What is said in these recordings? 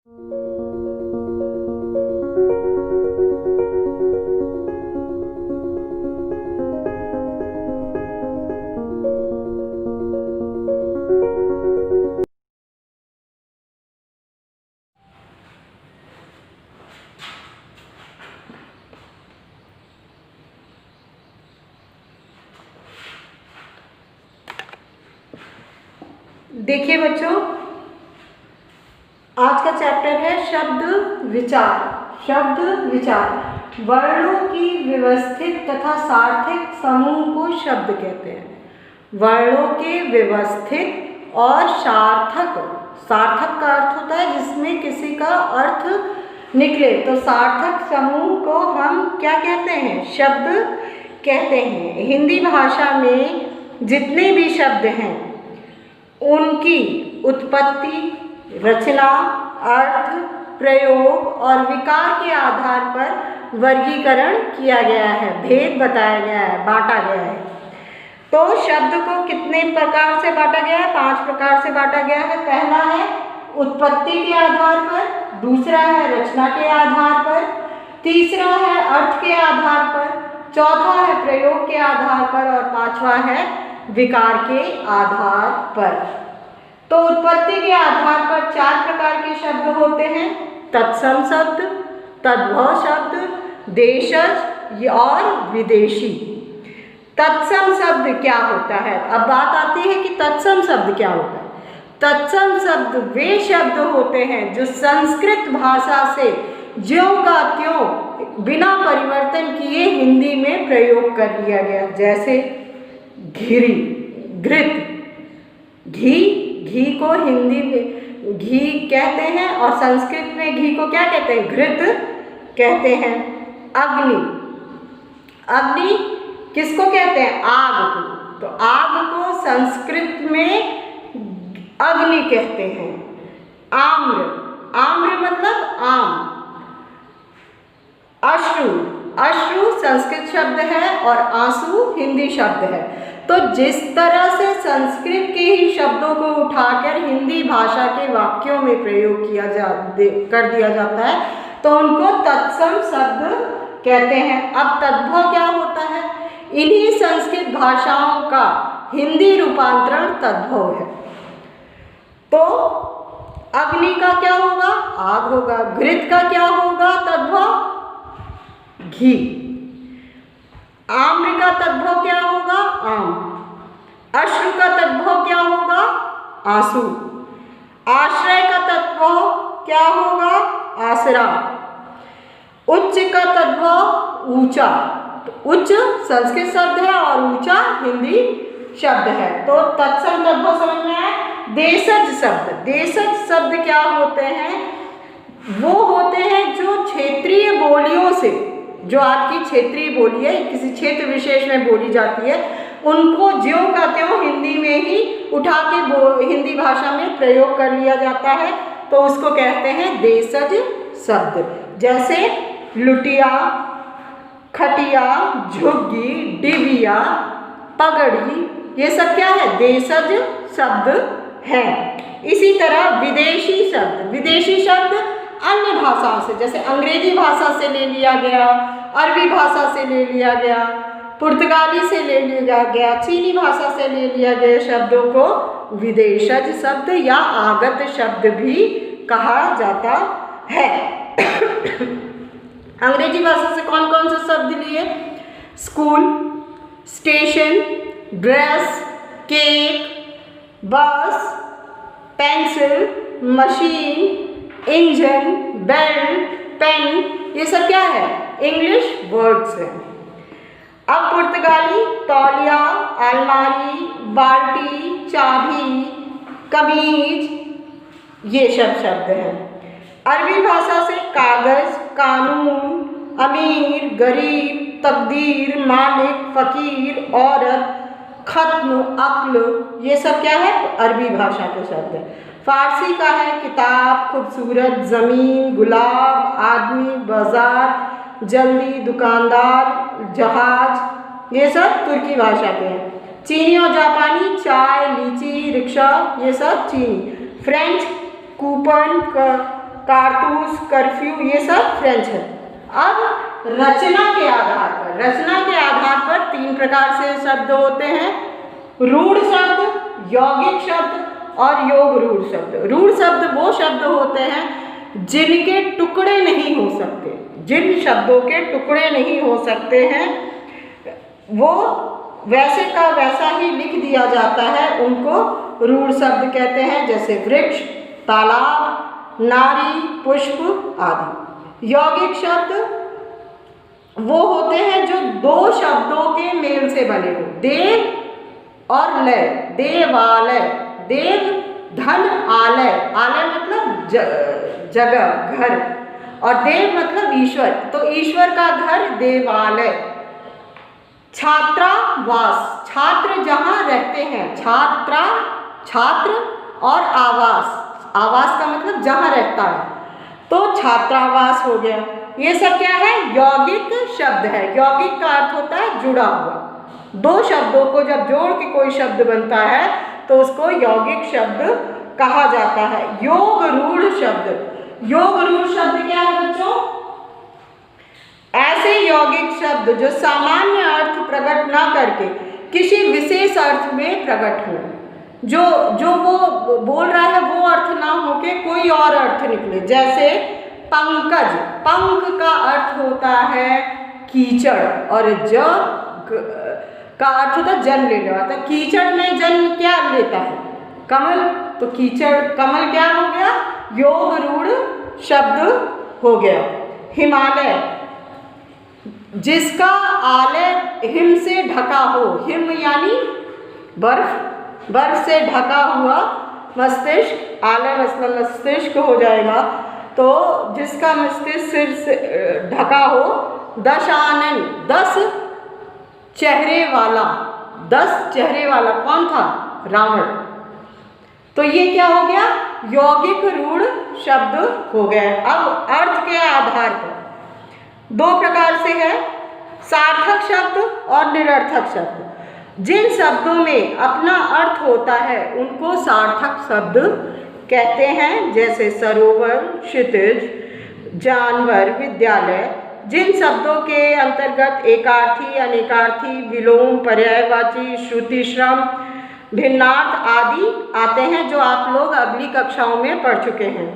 देखिए बच्चों, आज का चैप्टर है शब्द विचार। शब्द विचार वर्णों की व्यवस्थित तथा सार्थक समूह को शब्द कहते हैं। वर्णों के व्यवस्थित और सार्थक, सार्थक का अर्थ होता है जिसमें किसी का अर्थ निकले, तो सार्थक समूह को हम क्या कहते हैं? शब्द कहते हैं। हिंदी भाषा में जितने भी शब्द हैं उनकी उत्पत्ति, रचना, अर्थ, प्रयोग और विकार के आधार पर वर्गीकरण किया गया है, भेद बताया गया है, बांटा गया है। तो शब्द को कितने प्रकार से बांटा गया है? 5 प्रकार से बांटा गया है। पहला है उत्पत्ति के आधार पर, दूसरा है रचना के आधार पर, तीसरा है अर्थ के आधार पर, चौथा है प्रयोग के आधार पर और पांचवा है विकार के आधार पर। तो उत्पत्ति के आधार पर 4 प्रकार के शब्द होते हैं: तत्सम शब्द, तद्भव शब्द, देशज और विदेशी। तत्सम शब्द क्या होता है? अब बात आती है कि तत्सम शब्द क्या होता है। तत्सम शब्द वे शब्द होते हैं जो संस्कृत भाषा से ज्यों का त्यों बिना परिवर्तन किए हिंदी में प्रयोग कर लिया गया। जैसे घिरी, घृत, घी, घी को हिंदी में घी कहते हैं और संस्कृत में घी को क्या कहते हैं? घृत कहते हैं। अग्नि, अग्नि किसको कहते हैं? आग को। तो आग को संस्कृत में अग्नि कहते हैं। आम्र, आम्र मतलब आम। अश्रु, अश्रु संस्कृत शब्द है और आंसू हिंदी शब्द है। तो जिस तरह से संस्कृत के ही शब्दों को उठाकर हिंदी भाषा के वाक्यों में प्रयोग कर दिया जाता है, तो उनको तत्सम शब्द कहते हैं। अब तद्भव क्या होता है? इन्हीं संस्कृत भाषाओं का हिंदी रूपांतरण तद्भव है। तो अग्नि का क्या होगा? आग होगा। घृत का क्या होगा? तद्भव घी। आम्र का तद्भव क्या होगा? आम। अश्रु का तद्भव क्या होगा? आंसू। आश्रय का तद्भव क्या होगा? आसरा। उच्च का तद्भव ऊंचा। तो उच्च संस्कृत शब्द है और ऊंचा हिंदी शब्द है। तो तत्सम तद्भव समझ में आए। देशज शब्द, देशज शब्द क्या होते हैं? वो होते हैं जो क्षेत्रीय बोलियों से, जो आपकी क्षेत्रीय बोली है, किसी क्षेत्र विशेष में बोली जाती है, उनको ज्यों का त्यों हिंदी में ही उठा के हिंदी भाषा में प्रयोग कर लिया जाता है, तो उसको कहते हैं देशज शब्द। जैसे लुटिया, खटिया, झुग्गी, डिबिया, पगड़ी, ये सब क्या है? देशज शब्द है। इसी तरह विदेशी शब्द, विदेशी शब्द अन्य भाषाओं से, जैसे अंग्रेजी भाषा से ले लिया गया, अरबी भाषा से ले लिया गया, पुर्तगाली से ले लिया गया, चीनी भाषा से ले लिया गया शब्दों को विदेशज शब्द या आगत शब्द भी कहा जाता है। अंग्रेजी भाषा से कौन कौन से शब्द लिए? School, station, dress, cake, bus, pencil, machine, engine, belt, pen, ये सब क्या है? इंग्लिश वर्ड्स हैं। अब पुर्तगाली तौलिया, अलमारी, बाल्टी, चाबी, कमीज, ये सब शब्द हैं। अरबी भाषा से कागज, कानून, अमीर, गरीब, तकदीर, मालिक, फकीर, औरत, खत्म, अक्ल, ये सब क्या है? अरबी भाषा के शब्द है। फारसी का है किताब, खूबसूरत, ज़मीन, गुलाब, आदमी, बाजार, जल्दी, दुकानदार, जहाज, ये सब तुर्की भाषा के हैं। चीनी और जापानी चाय, लीची, रिक्शा, ये सब चीनी। फ्रेंच कूपन, कारतूस, कर्फ्यू, ये सब फ्रेंच है। अब रचना के आधार पर 3 प्रकार से शब्द होते हैं, रूढ़ शब्द, यौगिक शब्द और योग रूढ़ शब्द। रूढ़ शब्द वो शब्द होते हैं जिनके टुकड़े नहीं हो सकते, जिन शब्दों के टुकड़े नहीं हो सकते हैं, वो वैसे का वैसा ही लिख दिया जाता है, उनको रूढ़ शब्द कहते हैं, जैसे वृक्ष, तालाब, नारी, पुष्प आदि। यौगिक शब्द वो होते हैं जो 2 शब्दों के मेल से बने हो, देव और लय, देवालय, देव धन, आलय, आलय मतलब जगह, घर, और देव मतलब ईश्वर, तो ईश्वर का घर देवालय। छात्रावास, छात्र जहाँ रहते हैं, छात्र और आवास, आवास का मतलब जहाँ रहता है, तो छात्रावास हो गया। ये सब क्या है? यौगिक शब्द है। यौगिक का अर्थ होता है जुड़ा हुआ। 2 शब्दों को जब जोड़ के कोई शब्द बनता है तो उसको यौगिक शब्द कहा जाता है। योग रूढ़ शब्द, योग रूढ़ शब्द क्या है बच्चों? ऐसे यौगिक शब्द जो सामान्य अर्थ प्रकट ना करके किसी विशेष अर्थ में प्रकट हो, जो वो बोल रहा है वो अर्थ ना होके कोई और अर्थ निकले। जैसे पंकज, पंख का अर्थ होता है कीचड़, और ज का अर्थ होता है जन्म लेने वाला। कीचड़ में जन्म क्या लेता है? कमल, तो कीचड़, कमल क्या हो गया? योग रूढ़ शब्द हो गया। हिमालय, जिसका आलय हिम से ढका हो, हिम यानी बर्फ, बर्फ से ढका हुआ मस्तिष्क, आलय मतलब मस्तिष्क हो जाएगा, तो जिसका मस्तिष्क सिर से ढका हो। दशानन, 10 चेहरे वाला, 10 चेहरे वाला कौन था? रावण। तो ये क्या हो गया? यौगिक रूढ़ शब्द हो गए। अब अर्थ के आधार पर 2 प्रकार से है, सार्थक शब्द और निरर्थक शब्द। जिन शब्दों में अपना अर्थ होता है उनको सार्थक शब्द कहते हैं, जैसे सरोवर, क्षितिज, जानवर, विद्यालय। जिन शब्दों के अंतर्गत एकार्थी, अनेकार्थी, विलोम, पर्यायवाची, श्रुति, श्रम, भिन्नार्थ आदि आते हैं, जो आप लोग अगली कक्षाओं में पढ़ चुके हैं।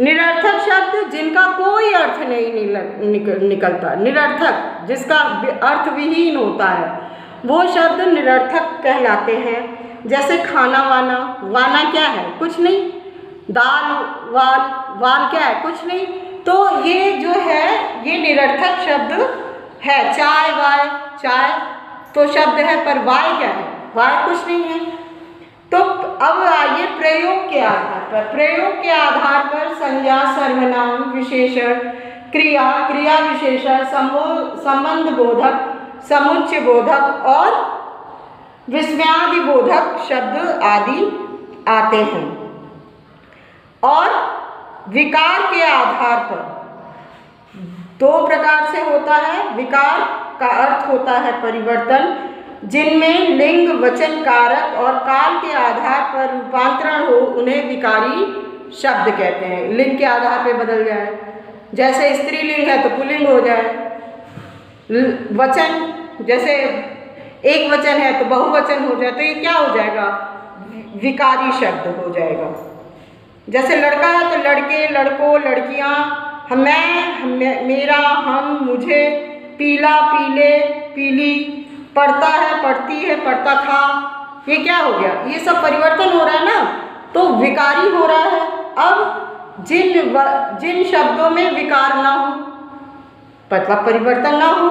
निरर्थक शब्द जिनका कोई अर्थ नहीं निकलता, निरर्थक जिसका अर्थ विहीन होता है, वो शब्द निरर्थक कहलाते हैं। जैसे खाना वाना, वाना क्या है? कुछ नहीं। दाल वाल, वाल क्या है? कुछ नहीं। तो ये जो है ये निरर्थक शब्द है। चाय वाय, चाय तो शब्द है, पर वाय क्या है? वाय कुछ नहीं है। तो अब आइए प्रयोग के आधार पर। प्रयोग के आधार पर संज्ञा, सर्वनाम, विशेषण, क्रिया, क्रिया विशेषण, संबंध बोधक, समुच्चय बोधक और विस्मयादि बोधक शब्द आदि आते हैं। और विकार के आधार पर 2 प्रकार से होता है। विकार का अर्थ होता है परिवर्तन, जिनमें लिंग, वचन, कारक और काल के आधार पर रूपांतरण हो, उन्हें विकारी शब्द कहते हैं। लिंग के आधार पर बदल जाए, जैसे स्त्रीलिंग है तो पुल्लिंग हो जाए। वचन, जैसे एक वचन है तो बहुवचन हो जाए, तो ये क्या हो जाएगा? विकारी शब्द हो जाएगा। जैसे लड़का है तो लड़के, लड़कों, लड़कियां, मैं, मेरा, हम, मुझे, पीला, पीले, पीली, पढ़ता है, पढ़ती है, पढ़ता था, ये क्या हो गया? ये सब परिवर्तन हो रहा है ना, तो विकारी हो रहा है। अब जिन शब्दों में विकार ना हो, मतलब परिवर्तन ना हो,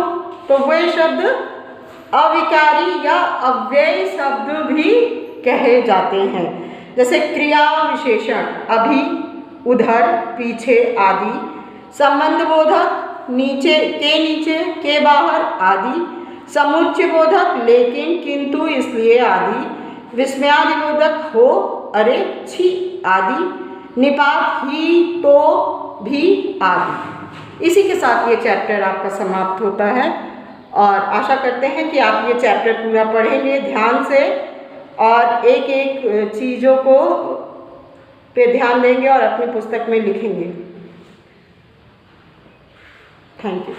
तो वे शब्द अविकारी या अव्यय शब्द भी कहे जाते हैं। जैसे क्रिया विशेषण, अभी, उधर, पीछे आदि। संबंध बोधक, नीचे, के बाहर आदि। समुच्चय बोधक, लेकिन, किंतु, इसलिए आदि। विस्मयादि बोधक, हो, अरे, छी आदि। निपात, ही, तो, भी आदि। इसी के साथ ये चैप्टर आपका समाप्त होता है और आशा करते हैं कि आप ये चैप्टर पूरा पढ़ेंगे ध्यान से और एक एक चीज़ों को पे ध्यान देंगे और अपनी पुस्तक में लिखेंगे। Thank you.